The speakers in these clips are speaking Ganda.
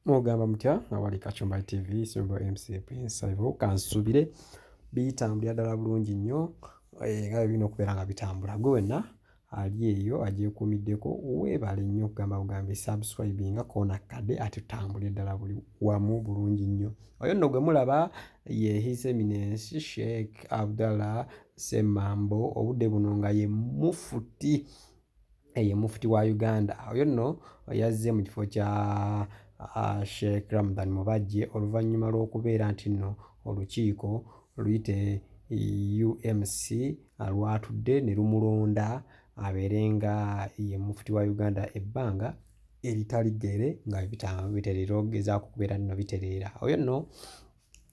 Mugamba mutya awali Kachumba TV Ssemabo MC Prince Ivo kansubire bitambulira ddala bulungi nnyo nga bino okubeera nga bitambula gwe wenna ali eyo agyekuumiddeko weebale nnyo okugamba bugambi subscribinga koona kadde ate tutambule ddala buli wamu bulungi nnyo. Oyo nno gwe mulaba ye His Eminence Sheikh Abdallah Ssemabo obudde buno nga ye mufuti mufuti wa Uganda. Oyo nno yazze mu kifo kya Sheikh Abdallah oluvannyuma lw'okubeera nti nno olukiiko luyite UMC lwatudde ne lumulonda abeere nga ye mufuti wa Uganda ebbanga eritali ggere nga bitereera okugezaako okubeera nno bitereera. Oyo nno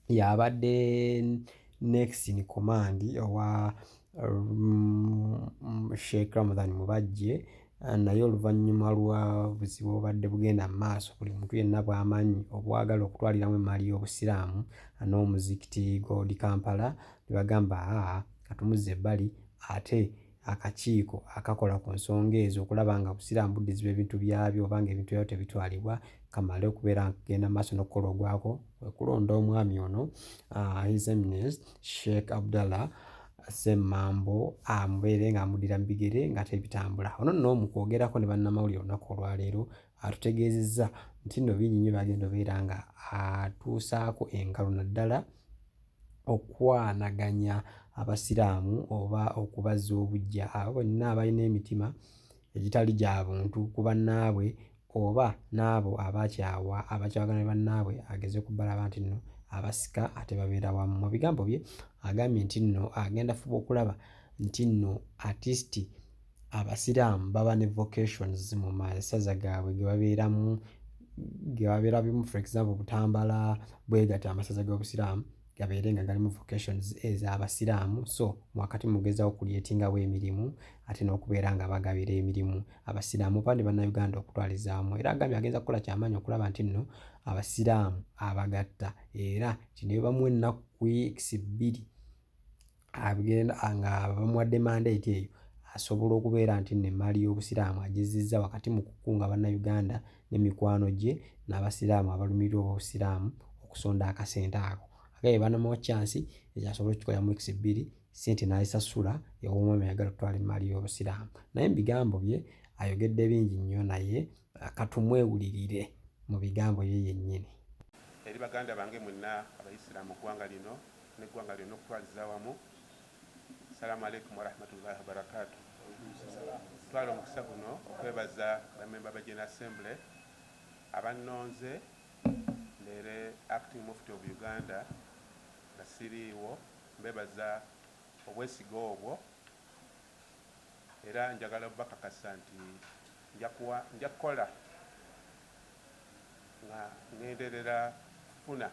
y'abadde next in command owa Sheikh Abdallah naye oluvannyuma lwa buzibu obadde bugenda mu maaso buli muntu yenna bw'amanyi obwagala okutwaliramu emaali y'Obusiraamu n'omuzikiti Gold Kampala ne bagamba katumuzze ebbali ate akakiiko akakola ku nsonga ezo okulaba nga Obusiraamu buddiziba ebintu byabyo oba nga ebintu byabyo tebitwalibwa kamale okubeera kugenda mu maaso n'okukola ogwako okulonda omwami ono His Eminence Sheikh Abdallah Ssemabo amubeere ng'amuddira mu bigere ng'ate bitambula. Ono nno mu kwogerako ne bannamawulire olunaku olwaleero atutegeezezza nti nno bingi nnyo bagenda obeera nga atuusaako engalo naddala okwanaganya Abasiraamu oba okubazza obuggya abo bonna abalina emitima egitali gya buntu ku bannaabwe oba n'abo abakyawagana ne bannaabwe ageze kubbalaba nti nno abasika ate babeera wamu. Mu bigambo bye agambye nti nno agenda fuba okulaba nti nno artist Abasiraamu baba ne vocations mu masaza gaabwe ge babeera bimu, for example Butambala bwe gati amasaza g'Obusiraamu gabeere nga galimu vocations ez'Abasiraamu so wakati mugezaako kulyetingawo emirimu ate n'okubeera nga bagabira emirimu Abasiraamu oba ne bannayuganda okutwalizaamu. Era agambye agenza kukola kyamaanyi okulaba nti nno Abasiraamu abagatta era kino bye bamuwa ennaku ku weeks 2 nga bamuwadde mandate eyo asobola okubeera nti nno emaali y'Obusiraamu agizizza wakati mu kukunga bannayuganda n'emikwano gye n'Abasiraamu abalumirwa Obusiraamu okusonda akasente ako. Agambye banamuwa chance asobole okukikola mu weeks 2 ssente n'azisasula y'omwami ayagala okutwala emaali y'Obusiraamu. Naye mu bigambo bye ayogedde bingi nnyo naye katumwewulirire mu bigambo bye yennyini. Eri baganda bange mwenna Abayisiraamu ggwanga lino n'eggwanga lyonna okutwaliza wamu. Assalamu alaikum wa rahmatullahi wa barakatuh. Twala omukisa guno okwebaza bammemba ba General Assembly abannonze leero acting Mufti of Uganda nga siriiwo mbebaza obwesiga obwo era njagala bakakasa nti nja kukola nga ngenderera kufuna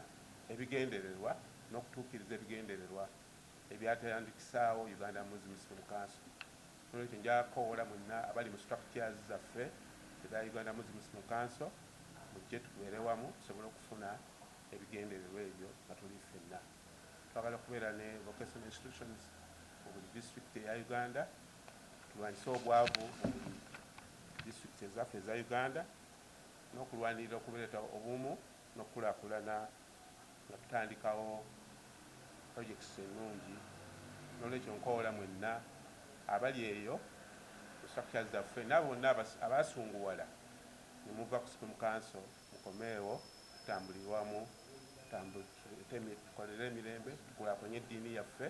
ebigendererwa n'okutuukiriza ebigendererwa ebyatandikisaawo Uganda Muslim Council. Nolwekyo nja kukoowola mwenna abali mu structures zaffe eza Uganda Muslim Council mujje tubeere wamu tusobole okufuna ebigendererwa ebyo nga tuli ffenna. Twagala okubeera ne vocational institutions mu buli district eya Uganda, tulwanyise obwavu mu buli district ezaffe eza Uganda n'okulwanirira okuleeta obumu n'okukulaakulana nga tutandikawo projects ennungi. Nolwekyo nkoowola mwenna abali eyo mu structures zaffe n'abo bonna abasunguwala ne muva ku Supreme Council mukomeewo tutambulire wamu tukolere emirembe tukulaakulanye eddiini yaffe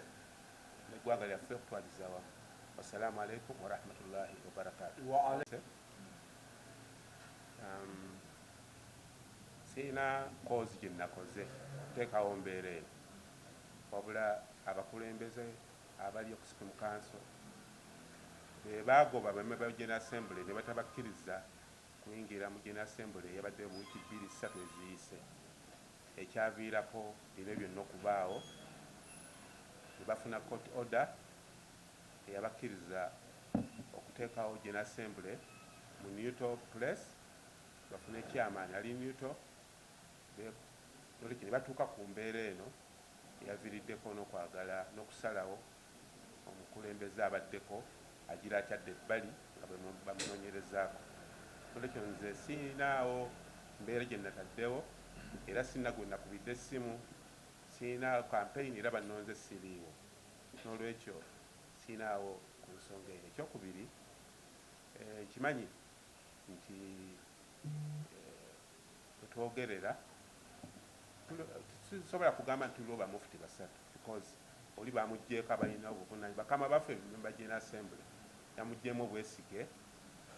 n'eggwanga lyaffe okutwaliza wamu. Wassalamu alaikum wa rahmatullahi wa barakatuh. Sirina koozi gye nakoze kuteekawo mbeera eno wabula abakulembeze abali ku Supreme Council be baagoba bammemba ba General Assembly ne batabakkiriza kuyingira mu General Assembly eyabadde mu wiiki 2-3 eziyise ekyaviirako bino byonna okubaawo ne bafuna court order eyabakkiriza okuteekawo General Assembly mu Newton Place bafune chairman ali Newton. Nolwekyo ne batuuka ku mbeera eno eyaviiriddeko n'okwagala n'okusalawo omukulembeze abaddeko agira akyadde ebbali nga bamunoonyerezaako. Nolwekyo nze siinaawo mbeera gye nataddewo era sinna gwe nakubidde essimu siina campaign era bannonze siriiwo n'olwekyo siinaawo ku nsonga eyo. Ekyokubiri kimanyi nti wetwogerera tusobola kugamba nti tuliwo bamufuti basatu because oli bamugjeeko abalina obuvunaanyizibwa bakama baffe member General Assembly yamugjeemu obwesige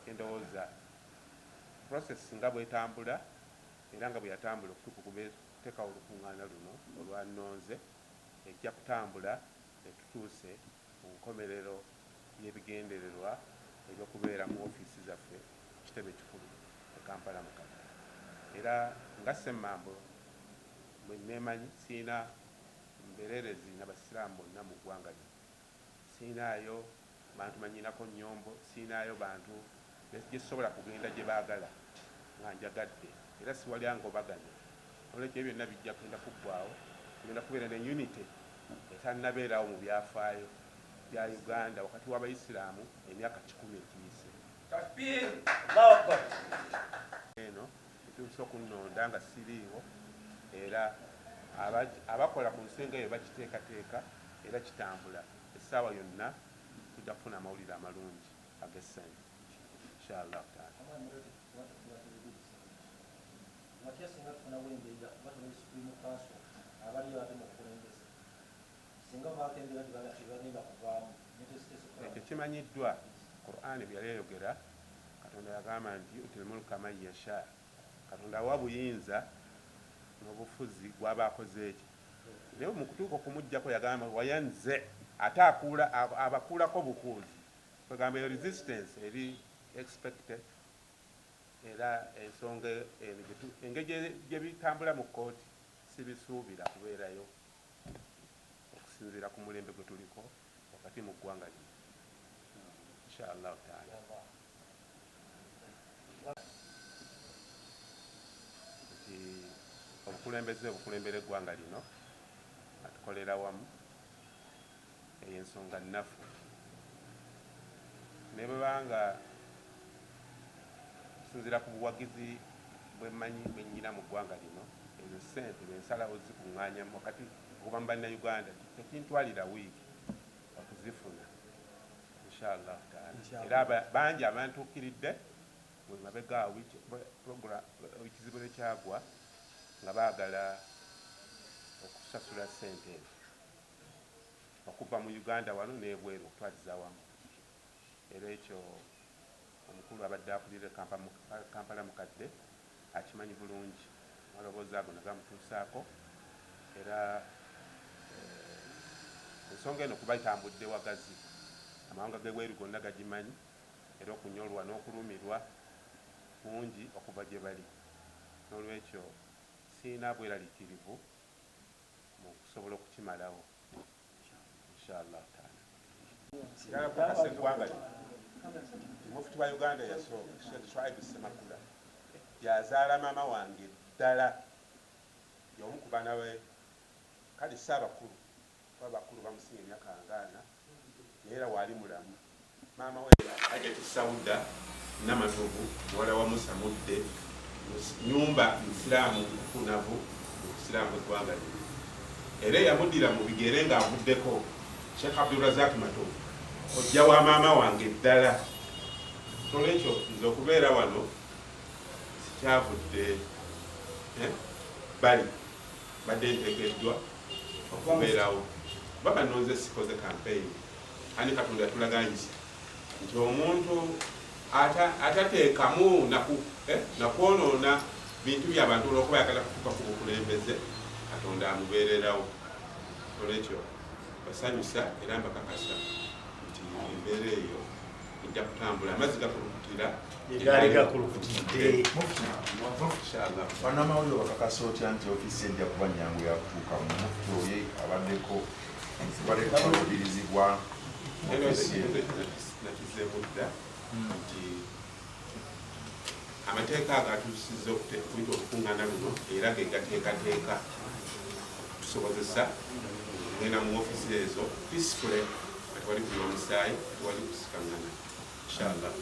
endowooza process nga bwetambula era nga bwe yatambula okutuuka kuteekawo olukuŋŋaana luno olwanonze ejja kutambula etutuuse mu nkomerero y'ebigendererwa ebyokubeera mu ofiisi zaffe ku kitebe kikulu e Kampala mu Kampala. Era nga Ssemabo bwe neemanyi siina mbereerezi n'abasiraamu bonna mu ggwanga lino, siinaayo bantu manyinako nnyombo, siinaayo bantu gye sisobola kugenda gye baagala nga njagadde era siwali angobaganya. Olwekyo byonna bijja kugenda kuggwaawo, tugenda kubeera ne unity etannabeerawo mu byafaayo bya Uganda wakati w'Abayisiraamu emyaka 10 egiyise. Eno etuuse okunnonda nga siriiwo era abakola ku nsenga eyo bakiteekateeka era kitambula. Essaawa yonna tujja kufuna amawulire amalungi ag'essanyu inshallah taala. Ekyo kimanyiddwa Qur'an bwe yali eyogera, Katonda yagamba nti yu'til mulka man yasha. Katonda awa buyinza n'obufuzi gw'aba akoze ekyo. Naye mu kutuuka okumuggyako yagamba wayanze ate abakuulako bukuuzi. Kwegamba eyo resistance eri expected era ensonga engeri gye bitambula mu kkooti sibisuubira kubeerayo okusinziira ku mulembe gwe tuliko wakati mu ggwanga lino inshallah taala. Nti obukulembere eggwanga lino atukolera wamu eyo ensonga nnafu ne bwebanga okusinziira ku buwagizi bwe nnyina mu ggwanga lino ezo ssente bensalawo zikuŋŋaanya wakati okuva mu bannayuganda tekintwalira wiiki okuzifuna inshallah taala. Era bangi abantuukiridde bwe mabegaawo ekizibu lwe kyagwa nga baagala okusasula ssente ezo okuva mu Uganda wano n'ebweru okutwaliza wamu. Era ekyo omukulu abadde akulira Kampala mukadde akimanyi bulungi, amaloboozi ago nagamutuusaako era ensonga eno kuba itambudde wagazi, amawanga g'ebweru gonna gagimanyi era okunyolwa n'okulumirwa kungi okuva gye bali. N'olwekyo siina bweraliikirivu mu kusobola okukimalawo inshallah taala. Sigala kukasa eggwanga lino Mufuti wa Uganda yasooka Sheikh Ssemabo yazaala maama wange ddala y'omu ku baana be, kale si abakulu kuba abakulu bamusinga emyaka 40 naye era waali mulamu. Maama we Hajjati Sauda Namatovu muwala wa Musa Mudde nyumba Isiraamu nkunavu mu Isiraamu eggwanga lino era yamuddira mu bigere ng'avuddeko Sheikh Abdallah Matovu ojja wa maama wange ddala. Olwekyo nze okubeera wano sikyavudde bali badde nteekeddwa okubeerawo baba nonze sikoze campaign ani Katonda yatulaganyisa nti omuntu atateekamu nakwonoona bintu by'abantu olwokuba yagala kutuuka ku bukulembeze Katonda amubeererawo. Olwekyo basanyusa era mbakakasa nti embeera eyo ejja kutambula. Amazzi gakulukutira egaali gakulukutidde inshallah. Bannamawulire bakakasa otya nti ofiisi ejja kuba nnyangu yakutuuka mu mufuti oyo abaddeko balekabalirizibwa nakizemudda nti amateeka agatuusizza okuyita okukuŋŋaana luno era ge gateekateeka tusobozesa ngenda mu ofiisi ezo peacefully nga tewali kunywa omusaayi, tewali kusikaŋŋana inshallah.